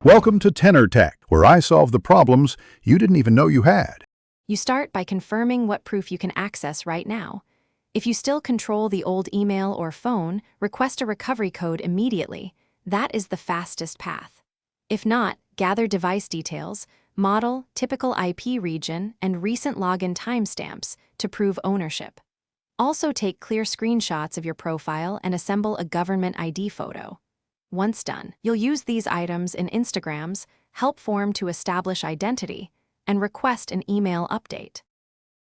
Welcome to Tenor Tech, where I solve the problems you didn't even know you had. You start by confirming what proof you can access right now. If you still control the old email or phone, request a recovery code immediately. That is the fastest path. If not, gather device details, model, typical IP region, and recent login timestamps to prove ownership. Also take clear screenshots of your profile and assemble a government ID photo. Once done, you'll use these items in Instagram's help form to establish identity and request an email update.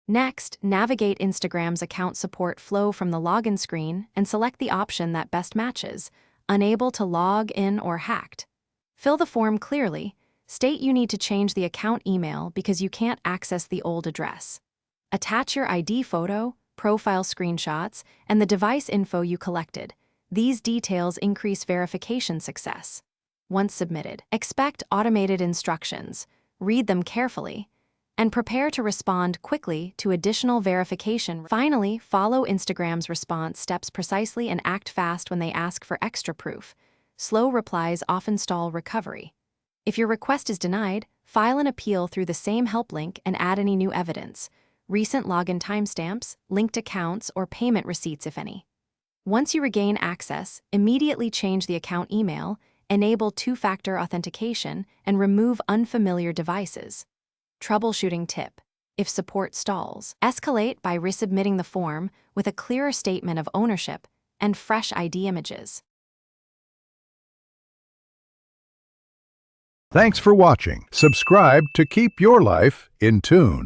Next, navigate Instagram's account support flow from the login screen and select the option that best matches, unable to log in or hacked. Fill the form clearly. State you need to change the account email because you can't access the old address. Attach your ID photo, profile screenshots, and the device info you collected. These details increase verification success. Once submitted, expect automated instructions, read them carefully, and prepare to respond quickly to additional verification. Finally, follow Instagram's response steps precisely and act fast when they ask for extra proof. Slow replies often stall recovery. If your request is denied, file an appeal through the same help link and add any new evidence, recent login timestamps, linked accounts, or payment receipts if any. Once you regain access, immediately change the account email, enable two-factor authentication, and remove unfamiliar devices. Troubleshooting tip: if support stalls, escalate by resubmitting the form with a clearer statement of ownership and fresh ID images. Thanks for watching. Subscribe to keep your life in tune.